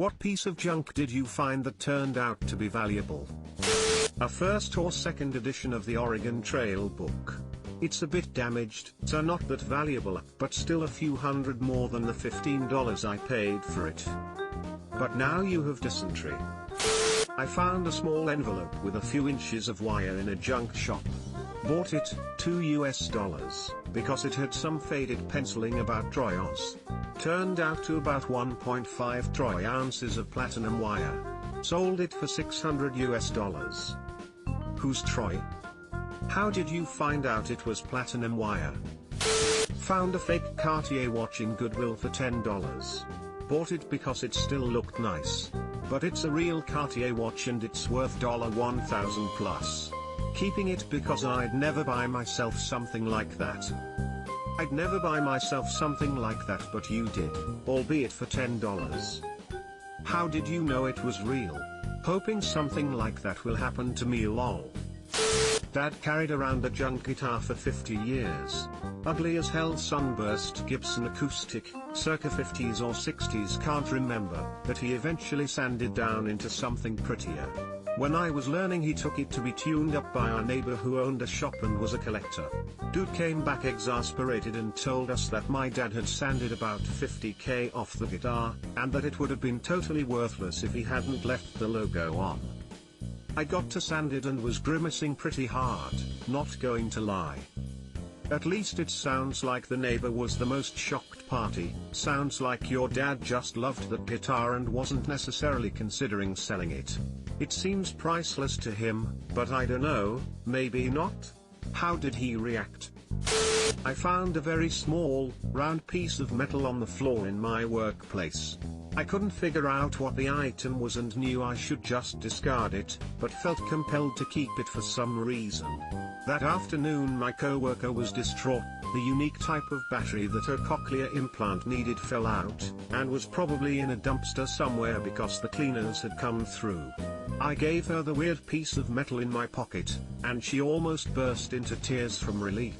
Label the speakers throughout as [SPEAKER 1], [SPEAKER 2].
[SPEAKER 1] What piece of junk did you find that turned out to be valuable? A first or second edition of the Oregon Trail book. It's a bit damaged, so not that valuable, but still a few hundred more than the $15 I paid for it. But now you have dysentery. I found a small envelope with a few inches of wire in a junk shop. Bought it, $2 because it had some faded penciling about Troy Oz. Turned out to about 1.5 Troy ounces of platinum wire. Sold it for $600. Who's Troy? How did you find out it was platinum wire? Found a fake Cartier watch in Goodwill for $10. Bought it because it still looked nice. But it's a real Cartier watch and it's worth $1,000 plus. Keeping it because I'd never buy myself something like that. I'd never buy myself something like that, but you did, albeit for $10. How did you know it was real? Hoping something like that will happen to me, lol. Dad carried around a junk guitar for 50 years. Ugly as hell sunburst Gibson acoustic, circa 50s or 60s, can't remember, that he eventually sanded down into something prettier. When I was learning he took it to be tuned up by our neighbor who owned a shop and was a collector. Dude came back exasperated and told us that my dad had sanded about $50K off the guitar, and that it would have been totally worthless if he hadn't left the logo on. I got to sand it and was grimacing pretty hard, not going to lie. At least it sounds like the neighbor was the most shocked party. Sounds like your dad just loved that guitar and wasn't necessarily considering selling it. It seems priceless to him, but I don't know, maybe not? How did he react? I found a very small, round piece of metal on the floor in my workplace. I couldn't figure out what the item was and knew I should just discard it, but felt compelled to keep it for some reason. That afternoon my coworker was distraught. The unique type of battery that her cochlear implant needed fell out, and was probably in a dumpster somewhere because the cleaners had come through. I gave her the weird piece of metal in my pocket, and she almost burst into tears from relief.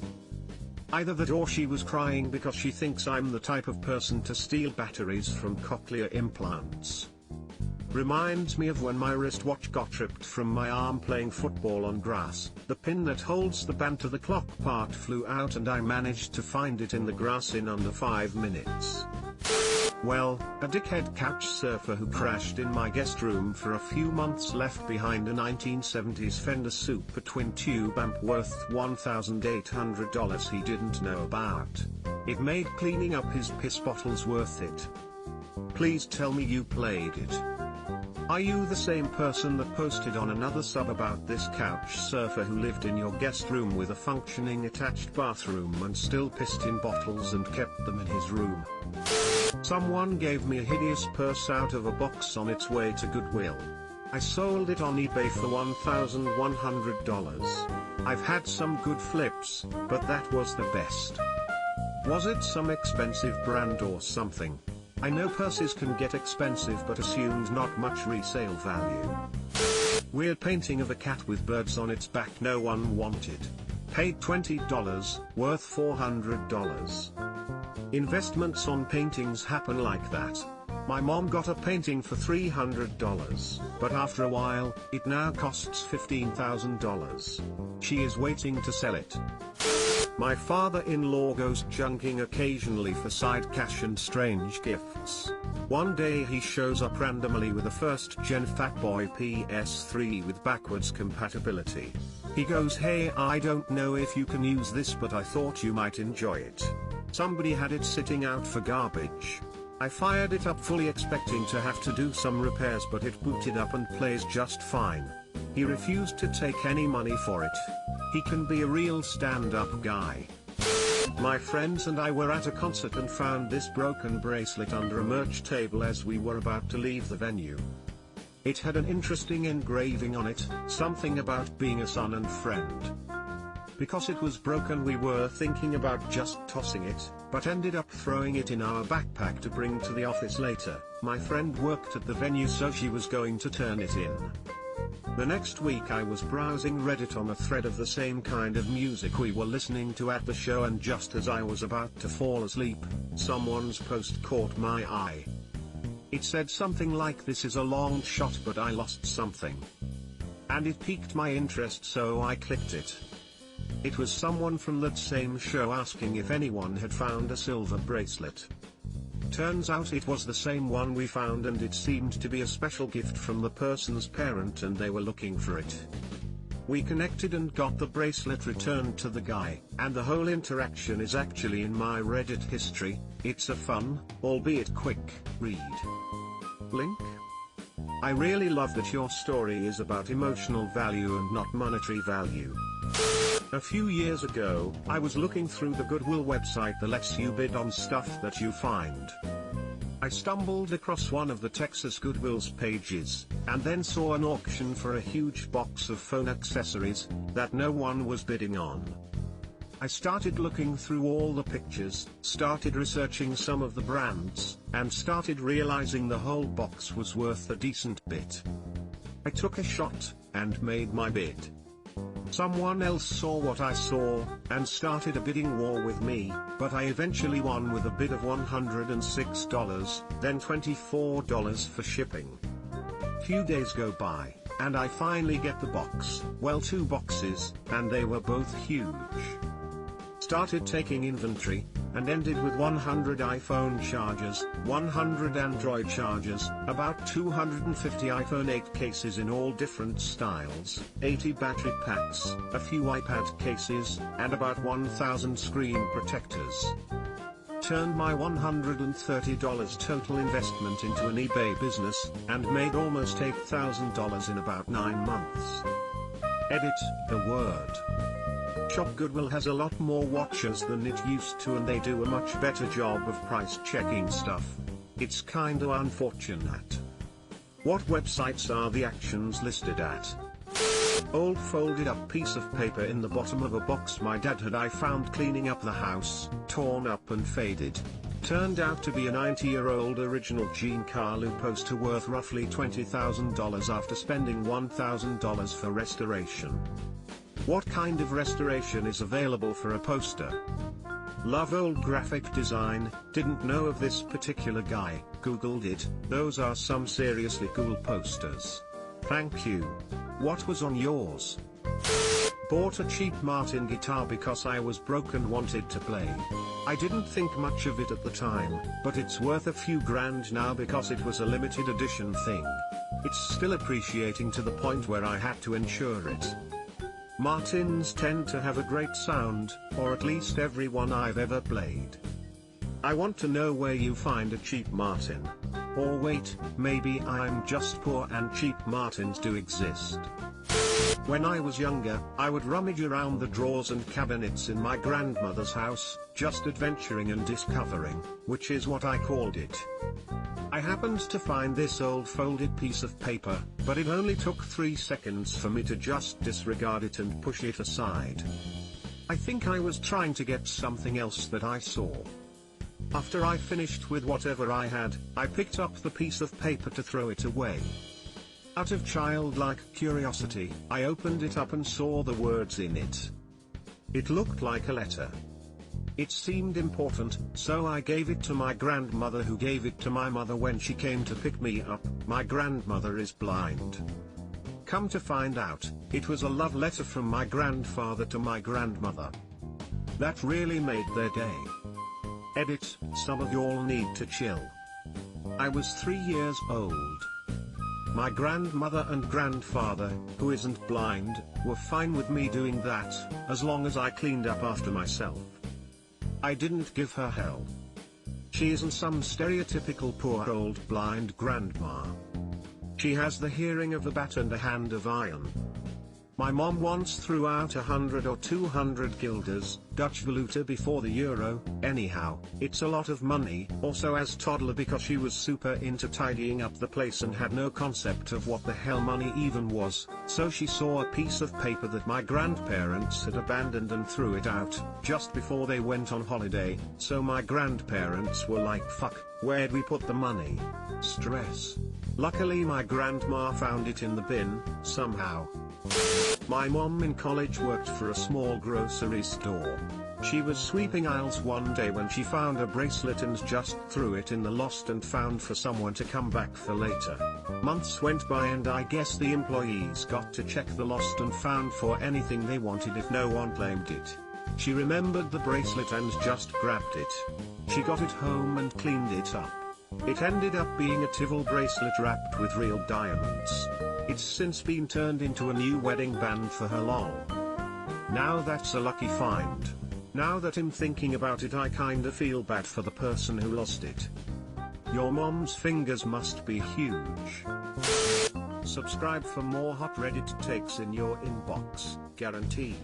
[SPEAKER 1] Either that or she was crying because she thinks I'm the type of person to steal batteries from cochlear implants. Reminds me of when my wristwatch got ripped from my arm playing football on grass. The pin that holds the band to the clock part flew out and I managed to find it in the grass in under 5 minutes. Well, a dickhead couch surfer who crashed in my guest room for a few months left behind a 1970s Fender Super twin tube amp worth $1,800 he didn't know about. It made cleaning up his piss bottles worth it. Please tell me you played it. Are you the same person that posted on another sub about this couch surfer who lived in your guest room with a functioning attached bathroom and still pissed in bottles and kept them in his room? Someone gave me a hideous purse out of a box on its way to Goodwill. I sold it on eBay for $1,100. I've had some good flips, but that was the best. Was it some expensive brand or something? I know purses can get expensive but assumed not much resale value. Weird painting of a cat with birds on its back no one wanted. Paid $20, worth $400. Investments on paintings happen like that. My mom got a painting for $300, but after a while, it now costs $15,000. She is waiting to sell it. My father-in-law goes junking occasionally for side cash and strange gifts. One day he shows up randomly with a first-gen Fatboy PS3 with backwards compatibility. He goes, "Hey, I don't know if you can use this but I thought you might enjoy it." Somebody had it sitting out for garbage. I fired it up fully expecting to have to do some repairs but it booted up and plays just fine. He refused to take any money for it. He can be a real stand-up guy. My friends and I were at a concert and found this broken bracelet under a merch table as we were about to leave the venue. It had an interesting engraving on it, something about being a son and friend. Because it was broken we were thinking about just tossing it, but ended up throwing it in our backpack to bring to the office later. My friend worked at the venue so she was going to turn it in. The next week I was browsing Reddit on a thread of the same kind of music we were listening to at the show, and just as I was about to fall asleep, someone's post caught my eye. It said something like, "This is a long shot but I lost something." And it piqued my interest, so I clicked it. It was someone from that same show asking if anyone had found a silver bracelet. Turns out it was the same one we found, and it seemed to be a special gift from the person's parent and they were looking for it. We connected and got the bracelet returned to the guy, and the whole interaction is actually in my Reddit history. It's a fun, albeit quick, read. Link? I really love that your story is about emotional value and not monetary value. A few years ago, I was looking through the Goodwill website that lets you bid on stuff that you find. I stumbled across one of the Texas Goodwill's pages, and then saw an auction for a huge box of phone accessories that no one was bidding on. I started looking through all the pictures, started researching some of the brands, and started realizing the whole box was worth a decent bit. I took a shot, and made my bid. Someone else saw what I saw, and started a bidding war with me, but I eventually won with a bid of $106, then $24 for shipping. Few days go by, and I finally get the box, well, 2 boxes, and they were both huge. Started taking inventory, and ended with 100 iPhone chargers, 100 Android chargers, about 250 iPhone 8 cases in all different styles, 80 battery packs, a few iPad cases, and about 1,000 screen protectors. Turned my $130 total investment into an eBay business, and made almost $8,000 in about 9 months. Edit, the word. Shop Goodwill has a lot more watchers than it used to, and they do a much better job of price checking stuff. It's kinda unfortunate. What websites are the actions listed at? Old folded up piece of paper in the bottom of a box my dad had I found cleaning up the house, torn up and faded. Turned out to be a 90-year-old original Jean Carlu poster worth roughly $20,000 after spending $1,000 for restoration. What kind of restoration is available for a poster? Love old graphic design, didn't know of this particular guy, googled it, those are some seriously cool posters. Thank you. What was on yours? Bought a cheap Martin guitar because I was broke and wanted to play. I didn't think much of it at the time, but it's worth a few grand now because it was a limited edition thing. It's still appreciating to the point where I had to insure it. Martins tend to have a great sound, or at least every one I've ever played. I want to know where you find a cheap Martin. Or wait, maybe I'm just poor and cheap Martins do exist. When I was younger, I would rummage around the drawers and cabinets in my grandmother's house, just adventuring and discovering, which is what I called it. I happened to find this old folded piece of paper, but it only took 3 seconds for me to just disregard it and push it aside. I think I was trying to get something else that I saw. After I finished with whatever I had, I picked up the piece of paper to throw it away. Out of childlike curiosity, I opened it up and saw the words in it. It looked like a letter. It seemed important, so I gave it to my grandmother, who gave it to my mother when she came to pick me up. My grandmother is blind. Come to find out, it was a love letter from my grandfather to my grandmother. That really made their day. Edit, some of y'all need to chill. I was 3 years old. My grandmother and grandfather, who isn't blind, were fine with me doing that, as long as I cleaned up after myself. I didn't give her hell. She isn't some stereotypical poor old blind grandma. She has the hearing of a bat and a hand of iron. My mom once threw out 100 or 200 guilders, Dutch valuta before the euro. Anyhow, it's a lot of money, also as toddler, because she was super into tidying up the place and had no concept of what the hell money even was, so she saw a piece of paper that my grandparents had abandoned and threw it out, just before they went on holiday, so my grandparents were like, fuck, where'd we put the money? Stress. Luckily my grandma found it in the bin, somehow. My mom in college worked for a small grocery store. She was sweeping aisles one day when she found a bracelet and just threw it in the lost and found for someone to come back for later. Months went by and I guess the employees got to check the lost and found for anything they wanted if no one claimed it. She remembered the bracelet and just grabbed it. She got it home and cleaned it up. It ended up being a Tivol bracelet wrapped with real diamonds. It's since been turned into a new wedding band for her long. Now that's a lucky find. Now that I'm thinking about it, I kinda feel bad for the person who lost it. Your mom's fingers must be huge. Subscribe for more hot Reddit takes in your inbox, guaranteed.